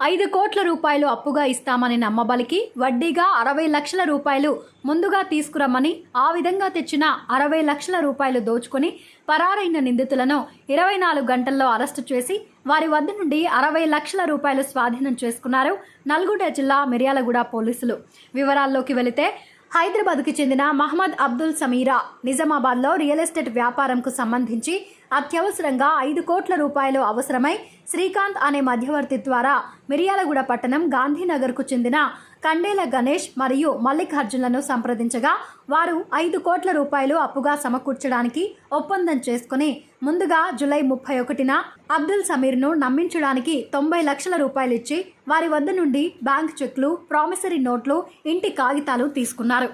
5 కోట్ల రూపాయలు అప్పుగా ఇస్తామని నమ్మబలికి వడ్డీగా 60 లక్షల రూపాయలు ముందుగా తీసుకురమ్మని ఆ విధంగా తెచ్చిన 60 లక్షల రూపాయలు దోచుకొని పరారైన నిందితులను 24 గంటల్లో అరెస్టు చేసి వారి వద్ద నుండి 60 లక్షల రూపాయలు స్వాధీనం చేసుకున్నారు నల్గొండ జిల్లా మిర్యాలగూడ పోలీసులు. వివరాల్లోకి వెళితే హైదరాబాద్కు చెందిన మహమ్మద్ అబ్దుల్ సమీరా నిజామాబాద్లో రియల్ ఎస్టేట్ వ్యాపారంకు సంబంధించి అత్యవసరంగా 5 కోట్ల రూపాయలు అవసరమై శ్రీకాంత్ అనే మధ్యవర్తి ద్వారా మిర్యాలగూడ పట్టణం గాంధీనగర్కు చెందిన కండేల గణేష్ మరియు మల్లికార్జున్లను సంప్రదించగా వారు 5 కోట్ల రూపాయలు అప్పుగా సమకూర్చడానికి ఒప్పందం చేసుకుని ముందుగా జూలై 31న అబ్దుల్ సమీర్ను నమ్మించడానికి 90 లక్షల రూపాయలు ఇచ్చి వారి వద్ద నుండి బ్యాంక్ చెక్లు, ప్రామిసరీ నోట్లు, ఇంటి కాగితాలు తీసుకున్నారు.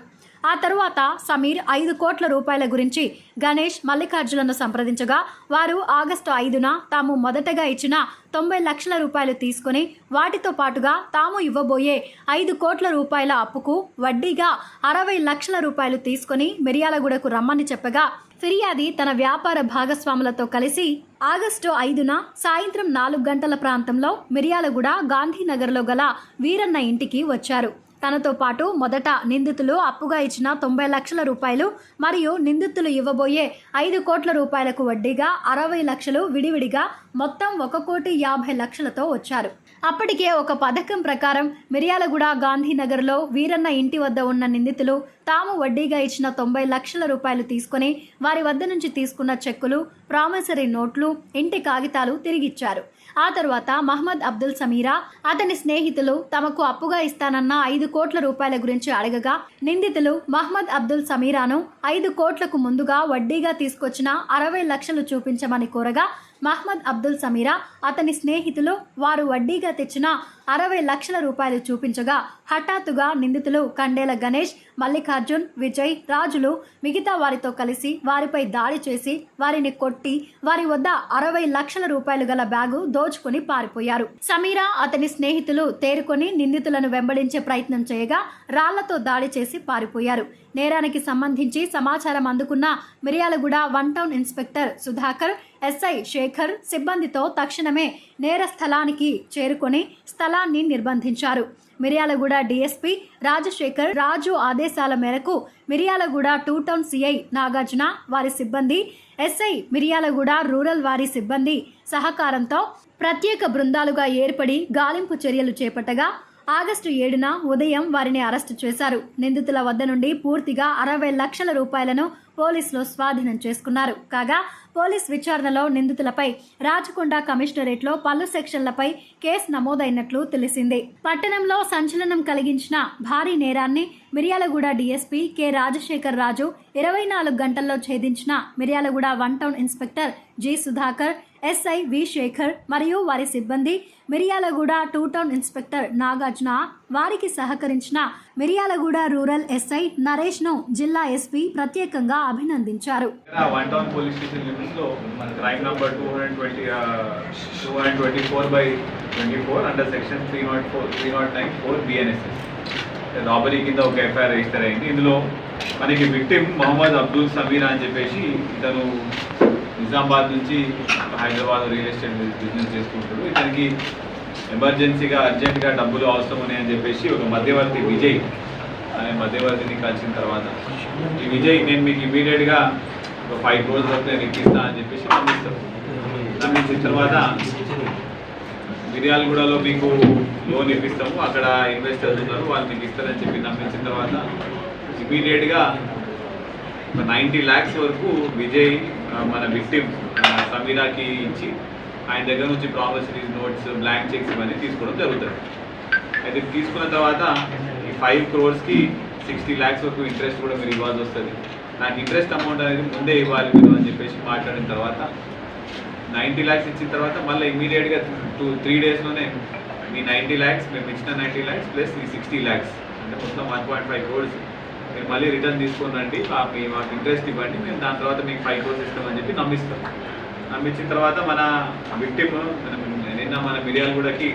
ఆ తరువాత సమీర్ 5 కోట్ల రూపాయల గురించి గణేష్, మల్లికార్జులను సంప్రదించగా వారు ఆగస్టు 5న తాము మొదటగా ఇచ్చిన 90 లక్షల రూపాయలు తీసుకుని వాటితో పాటుగా తాము ఇవ్వబోయే 5 కోట్ల రూపాయల అప్పుకు వడ్డీగా 60 లక్షల రూపాయలు తీసుకుని మిర్యాలగూడకు రమ్మని చెప్పగా ఫిర్యాది తన వ్యాపార భాగస్వాములతో కలిసి ఆగస్టు 5న సాయంత్రం 4 గంటల ప్రాంతంలో మిర్యాలగూడ గాంధీనగర్లో గల వీరన్న ఇంటికి వచ్చారు. తనతో పాటు మొదట నిందితులు అప్పుగా ఇచ్చిన 90 లక్షల రూపాయలు మరియు నిందితులు ఇవ్వబోయే 5 కోట్ల రూపాయలకు వడ్డీగా 60 లక్షలు విడివిడిగా మొత్తం 1,50,00,000తో వచ్చారు. అప్పటికే ఒక పథకం ప్రకారం మిర్యాలగూడ గాంధీనగర్లో వీరన్న ఇంటి వద్ద ఉన్న నిందితులు తాము వడ్డీగా ఇచ్చిన 90 లక్షల రూపాయలు తీసుకుని వారి వద్ద నుంచి తీసుకున్న చెక్కులు, ప్రామిసరీ నోట్లు, ఇంటి కాగితాలు తిరిగిచ్చారు. ఆ తర్వాత మహమ్మద్ అబ్దుల్ సమీరా అతని స్నేహితులు తమకు అప్పుగా ఇస్తానన్న 5 కోట్ల రూపాయల గురించి అడగగా నిందితులు మహమ్మద్ అబ్దుల్ సమీరాను 5 కోట్లకు ముందుగా వడ్డీగా తీసుకొచ్చిన 60 లక్షలు చూపించమని కోరగా మహమ్మద్ అబ్దుల్ సమీరా అతని స్నేహితులు వారు వడ్డీగా తెచ్చిన 60 లక్షల రూపాయలు చూపించగా హఠాత్తుగా నిందితులు కండేల గణేష్, మల్లికార్జున్, విజయ్, రాజులు మిగతా వారితో కలిసి వారిపై దాడి చేసి వారిని కొట్టి వారి వద్ద 60 లక్షల రూపాయలు గల బ్యాగు దోచుకుని పారిపోయారు. సమీరా అతని స్నేహితులు తేరుకొని నిందితులను వెంబడించే ప్రయత్నం చేయగా రాళ్లతో దాడి చేసి పారిపోయారు. నేరానికి సంబంధించి సమాచారం అందుకున్న Miryalaguda 1 town inspector Sudhakar, SI Shekhar సిబ్బందితో తక్షణమే నేర స్థలానికి చేరుకొని స్థలాన్ని నిర్బంధించారు. మిర్యాలగూడ డీఎస్పీ రాజశేఖర్ రాజు ఆదేశాల మేరకు మిర్యాలగూడ 2 టౌన్ సిఐ నాగార్జున వారి సిబ్బంది, ఎస్ఐ మిర్యాలగూడ రూరల్ వారి సిబ్బంది సహకారంతో ప్రత్యేక బృందాలుగా ఏర్పడి గాలింపు చర్యలు చేపట్టగా ఆగస్టు 7న ఉదయం వారిని అరెస్టు చేశారు. నిందితుల వద్ద నుండి పూర్తిగా 60 లక్షల రూపాయలను పోలీసులు స్వాధీనం చేసుకున్నారు. కాగా పోలీస్ విచారణలో నిందితులపై రాచకొండ కమిషనరేట్లో పలు సెక్షన్లపై కేసు నమోదైనట్లు తెలిసింది. పట్టణంలో సంచలనం కలిగించిన భారీ నేరాన్ని మిర్యాలగూడ డీఎస్పీ కె రాజశేఖర్ రాజు 24 గంటల్లో ఛేదించిన Miryalaguda 1 town inspector G Sudhakar, SI V Sekhar మరియు వారి సిబ్బంది, మిర్యాలగూడ 2 టౌన్ ఇన్స్పెక్టర్ నాగార్జున వారికి సహకరించిన మిర్యాలగూడ రూరల్ ఎస్ఐ నరేష్ ను జిల్లా ఎస్పీ ప్రత్యేకంగా అభినందించారు. 1 టౌన్ పోలీస్ స్టేషన్ లిమిట్స్ లో మన crime number 224/24 under section 309(4) BNSS robbery కింద ఒక ఎఫ్ఐఆర్ రిజిస్టర్ అయింది. ఇందులో మనకి విక్టిమ్ మహమ్మద్ అబ్దుల్ సమీరా అని చెప్పేసి ఇతను నిజామాబాద్ నుంచి హైదరాబాద్ రియల్ ఎస్టేట్ బిజినెస్ చేసుకుంటాడు. ఇతనికి ఎమర్జెన్సీగా అర్జెంటుగా డబ్బులు అవసరం ఉన్నాయని చెప్పేసి ఒక మధ్యవర్తి విజయ్ అనే మధ్యవర్తిని కలిసిన తర్వాత ఈ విజయ్ నేను మీకు ఇమీడియట్గా ఒక 5 crores వరకు నేను ఇప్పిస్తా అని చెప్పేసి నమ్మిస్తాను. నమ్మించిన తర్వాత మిర్యాలగూడలో మీకు లోన్ ఇప్పిస్తాము, అక్కడ ఇన్వెస్టర్స్ ఉన్నారు వాళ్ళు మీకు ఇస్తారని చెప్పి నమ్మించిన తర్వాత ఇమీడియట్గా 90 lakhs వరకు విజయ్ మన విక్టిమ్ సమీరాకి ఇచ్చి ఆయన దగ్గర నుంచి ప్రామిసరీ నోట్స్, బ్లాంక్ చెక్స్ ఇవన్నీ తీసుకోవడం జరుగుతుంది. అయితే తీసుకున్న తర్వాత ఈ 5 crores-కి 60 lakhs వరకు ఇంట్రెస్ట్ కూడా మీరు ఇవ్వాల్సి వస్తుంది. నాకు ఇంట్రెస్ట్ అమౌంట్ అనేది ముందే ఇవ్వాలి మీరు అని చెప్పేసి మాట్లాడిన తర్వాత 90 lakhs ఇచ్చిన తర్వాత మళ్ళీ ఇమీడియట్గా 3 daysలోనే మీ 90 lakhs మేము ఇచ్చిన 90 lakhs ప్లస్ ఈ 60 lakhs అంటే మొత్తం 1.5 crores మీరు మళ్ళీ రిటర్న్ తీసుకొని రండి, మాకు ఇంట్రెస్ట్ ఇవ్వండి, మేము దాని తర్వాత మీకు 5 crores ఇస్తామని చెప్పి నమ్మిస్తాం. నమ్మించిన తర్వాత మన విక్టిమ్ నిన్న మన మిర్యాలగూడకి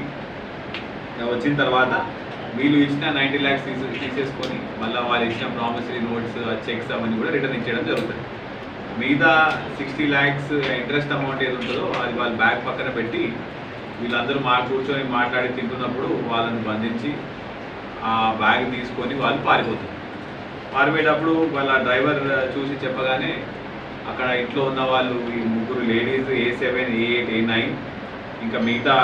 వచ్చిన తర్వాత వీళ్ళు ఇచ్చిన 90 lakhs తీసేసుకొని మళ్ళీ వాళ్ళు ఇచ్చిన ప్రామిసరీ నోట్స్, చెక్స్ అవన్నీ కూడా రిటర్న్ ఇచ్చేయడం జరుగుతుంది. మిగతా 60 lakhs ఇంట్రెస్ట్ అమౌంట్ ఏది ఉంటుందో అది వాళ్ళు బ్యాగ్ పక్కన పెట్టి వీళ్ళందరూ కూర్చొని మాట్లాడి తింటున్నప్పుడు వాళ్ళని బంధించి ఆ బ్యాగ్ తీసుకొని వాళ్ళు పారిపోతున్నారు. పారిపోయేటప్పుడు వాళ్ళ డ్రైవర్ చూసి చెప్పగానే అక్కడ ఇంట్లో ఉన్న వాళ్ళు ఈ ముగ్గురు లేడీస్ A7, A8, A9 ఇంకా మిగతా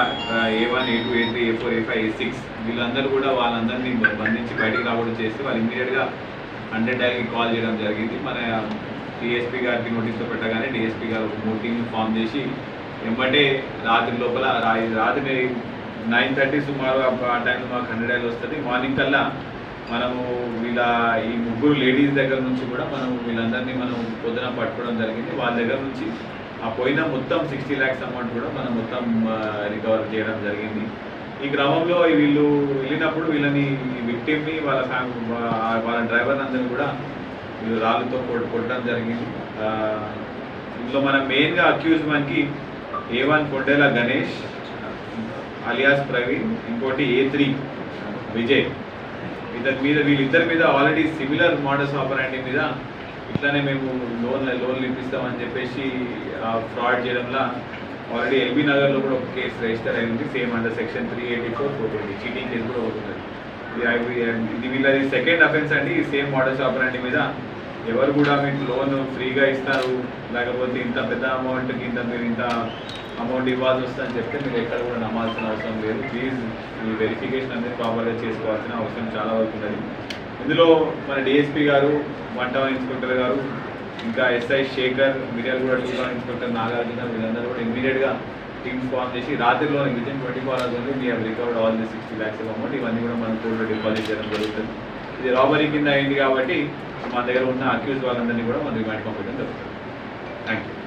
A1, A2, A3, A4, A5, A6 వీళ్ళందరూ కూడా వాళ్ళందరినీ బంధించి బయటికి రావడం చేస్తే వాళ్ళు ఇమ్మీడియట్గా 100కి కాల్ చేయడం జరిగింది. మన డిఎస్పీ గారికి నోటీసులో పెట్టగానే డిఎస్పీ గారు ఒక 3 టీంని ఫామ్ చేసి వెంబటే రాత్రి లోపల రాత్రి 9:30 సుమారు ఆ టైంలో మాకు 100 వస్తుంది. మార్నింగ్ కల్లా మనము ఈ ముగ్గురు లేడీస్ దగ్గర నుంచి కూడా మనం వీళ్ళందరినీ మనం పొద్దున పట్టుకోవడం జరిగింది. వాళ్ళ దగ్గర నుంచి ఆ పోయిన మొత్తం 60 lakhs అమౌంట్ కూడా మనం మొత్తం రికవర్ చేయడం జరిగింది. ఈ క్రమంలో వీళ్ళు వెళ్ళినప్పుడు వీళ్ళని విక్టిమ్ని వాళ్ళ వాళ్ళ డ్రైవర్ అందరినీ కూడా వీళ్ళు రాళ్ళతో కొట్టడం జరిగింది. ఇందులో మనం మెయిన్గా అక్యూజ్ మనకి A1 కొండేల గణేష్ అలియాస్ ప్రవీణ్, ఇంకోటి A3 విజయ్. వీళ్ళిద్దరి మీద ఆల్రెడీ సిమిలర్ మోడల్స్ ఆపరాండి మీద ఇట్లానే మేము లోన్లు ఇప్పిస్తామని చెప్పేసి ఫ్రాడ్ చేయడంలో ఆల్రెడీ ఎల్బీ నగర్లో కూడా ఒక కేసు రిజిస్టర్ అయింది. Same under section 384, 420 cheating case కూడా అవుతుంది. ఇది వీళ్ళది సెకండ్ అఫెన్స్ అండి. ఈ సేమ్ మోడల్స్ ఆపరాండి మీద ఎవరు కూడా మీకు లోన్ ఫ్రీగా ఇస్తారు, లేకపోతే ఇంత పెద్ద అమౌంట్కి మీరు ఇంత అమౌంట్ ఇవ్వాల్సి వస్తుందని చెప్తే మీరు ఎక్కడ కూడా నమ్మాల్సిన అవసరం లేదు. ప్లీజ్ ఈ వెరిఫికేషన్ అనేది ప్రాపర్గా చేసుకోవాల్సిన అవసరం చాలా వరకు ఉన్నది. ఇందులో మన డిఎస్పీ గారు, 1 టౌన్ ఇన్స్పెక్టర్ గారు, ఇంకా SI Shekhar, Miryalaguda 2 town inspector Nagarjuna వీళ్ళందరూ కూడా ఇమ్మీడియట్గా టీమ్స్ ఫామ్ చేసి రాత్రిలో within 24 hours we have recovered all the 60 lakhs amount. ఇవన్నీ కూడా మన కోర్టులో డిపాజిట్ చేయడం జరుగుతుంది. ఇది రాబరీ కింద అయింది కాబట్టి మన దగ్గర ఉన్న అక్యూజ్ వాళ్ళందరినీ కూడా మనం రిమాండ్ పంపించడం జరుగుతుంది. Thank you.